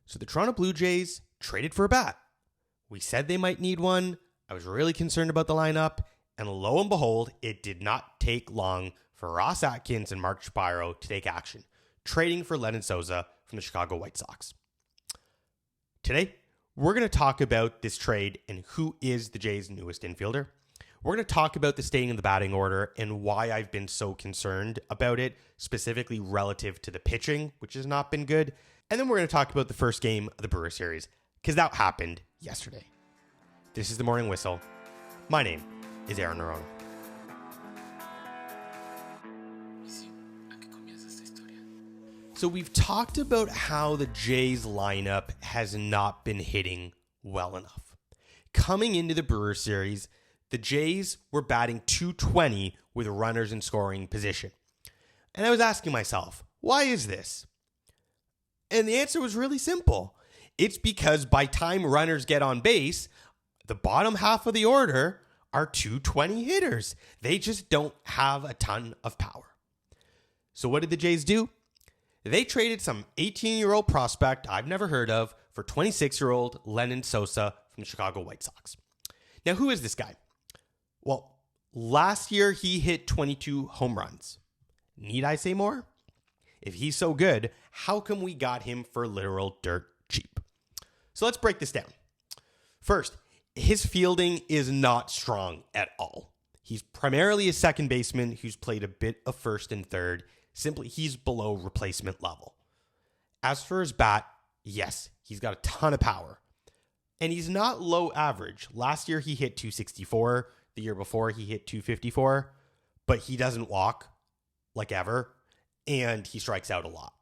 So the Toronto Blue Jays traded for a bat. We said they might need one. I was really concerned about the lineup. And lo and behold, it did not take long for Ross Atkins and Mark Shapiro to take action, trading for Lenyn Sosa from the Chicago White Sox. Today, we're going to talk about this trade and who is the Jays' newest infielder. We're going to talk about the staying in the batting order and why I've been so concerned about it, specifically relative to the pitching, which has not been good. And then we're going to talk about the first game of the Brewers series, because that happened yesterday. This is the Morning Whistle. My name is Aaron Noronha. So we've talked about how the Jays lineup has not been hitting well enough. Coming into the Brewers series, the Jays were batting .220 with runners in scoring position. And I was asking myself, why is this? And the answer was really simple. It's because by time runners get on base, the bottom half of the order are .220 hitters. They just don't have a ton of power. So what did the Jays do? They traded some 18-year-old prospect I've never heard of for 26-year-old Lenyn Sosa from the Chicago White Sox. Now, who is this guy? Well, last year he hit 22 home runs. Need I say more? If he's so good, how come we got him for literal dirt cheap? So let's break this down. First, his fielding is not strong at all. He's primarily a second baseman who's played a bit of first and third. Simply, he's below replacement level. As for his bat, yes, he's got a ton of power. And he's not low average. Last year he hit .264. The year before he hit .254. But he doesn't walk like ever. And he strikes out a lot.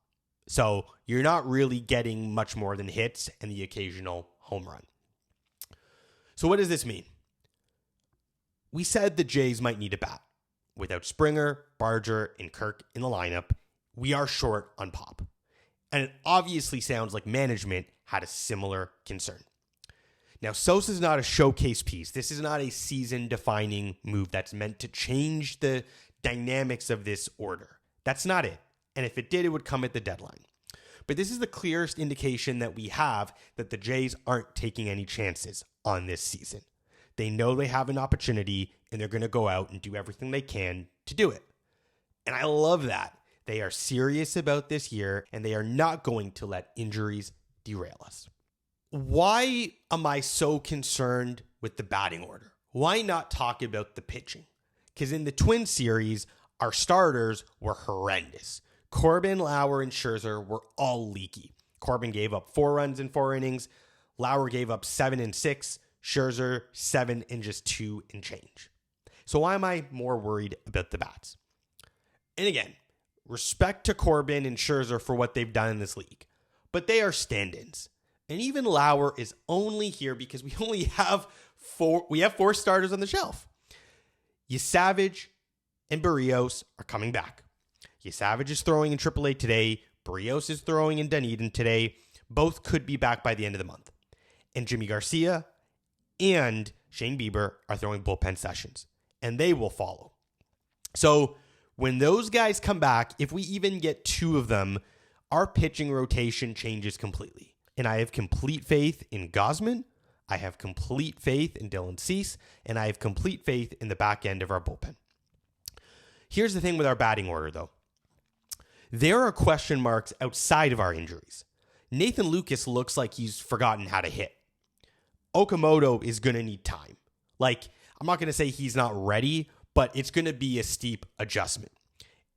So you're not really getting much more than hits and the occasional home run. So what does this mean? We said the Jays might need a bat. Without Springer, Barger, and Kirk in the lineup, we are short on pop. And it obviously sounds like management had a similar concern. Now, Sosa's not a showcase piece. This is not a season-defining move that's meant to change the dynamics of this order. That's not it. And if it did, it would come at the deadline. But this is the clearest indication that we have that the Jays aren't taking any chances on this season. They know they have an opportunity, and they're going to go out and do everything they can to do it. And I love that. They are serious about this year, and they are not going to let injuries derail us. Why am I so concerned with the batting order? Why not talk about the pitching? Because in the Twins series, our starters were horrendous. Corbin, Lauer, and Scherzer were all leaky. Corbin gave up 4 runs in 4 innings. Lauer gave up 7 in 6. Scherzer, 7 in just 2 and change. So why am I more worried about the bats? And again, respect to Corbin and Scherzer for what they've done in this league. But they are stand-ins. And even Lauer is only here because we only have 4 starters on the shelf. Savage and Barrios are coming back. Savage is throwing in AAA today. Barrios is throwing in Dunedin today. Both could be back by the end of the month. And Jimmy Garcia and Shane Bieber are throwing bullpen sessions. And they will follow. So when those guys come back, if we even get 2 of them, our pitching rotation changes completely. And I have complete faith in Gausman. I have complete faith in Dylan Cease. And I have complete faith in the back end of our bullpen. Here's the thing with our batting order, though. There are question marks outside of our injuries. Nathan Lucas looks like he's forgotten how to hit. Okamoto is going to need time. I'm not going to say he's not ready, but it's going to be a steep adjustment.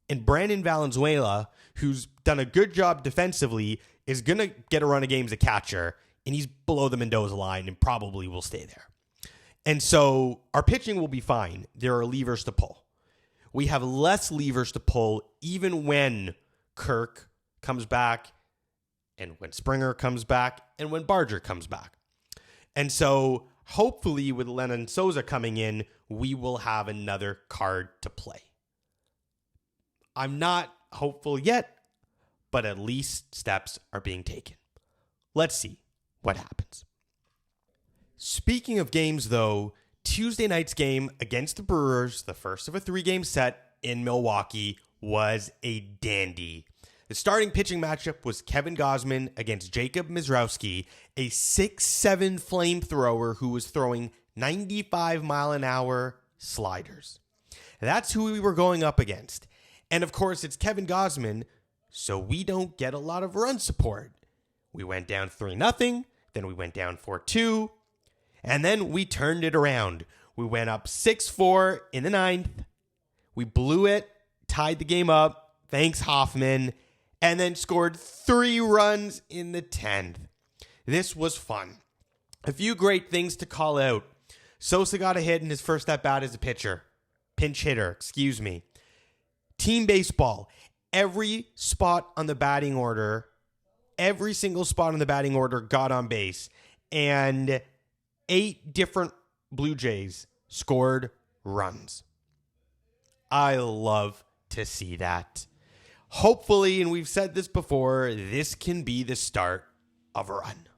And Brandon Valenzuela, who's done a good job defensively, is going to get a run of games as a catcher, and he's below the Mendoza line and probably will stay there. And so our pitching will be fine. There are levers to pull. We have less levers to pull even when Kirk comes back and when Springer comes back and when Barger comes back. And so hopefully with Lenyn Sosa coming in, we will have another card to play. I'm not hopeful yet, but at least steps are being taken. Let's see what happens. Speaking of games, though, Tuesday night's game against the Brewers, the first of a 3-game set in Milwaukee, was a dandy. The starting pitching matchup was Kevin Gausman against Jacob Mizrowski, a 6'7" flamethrower who was throwing 95-mile-an-hour sliders. That's who we were going up against. And of course, it's Kevin Gausman, so we don't get a lot of run support. We went down 3-0, then we went down 4-2, and then we turned it around. We went up 6-4 in the 9th. We blew it, tied the game up, thanks Hoffman, and then scored 3 runs in the 10th. This was fun. A few great things to call out. Sosa got a hit in his first at-bat as a pinch hitter. Team baseball, every spot on the batting order, every single spot on the batting order got on base, and 8 different Blue Jays scored runs. I love to see that. Hopefully, and we've said this before, this can be the start of a run.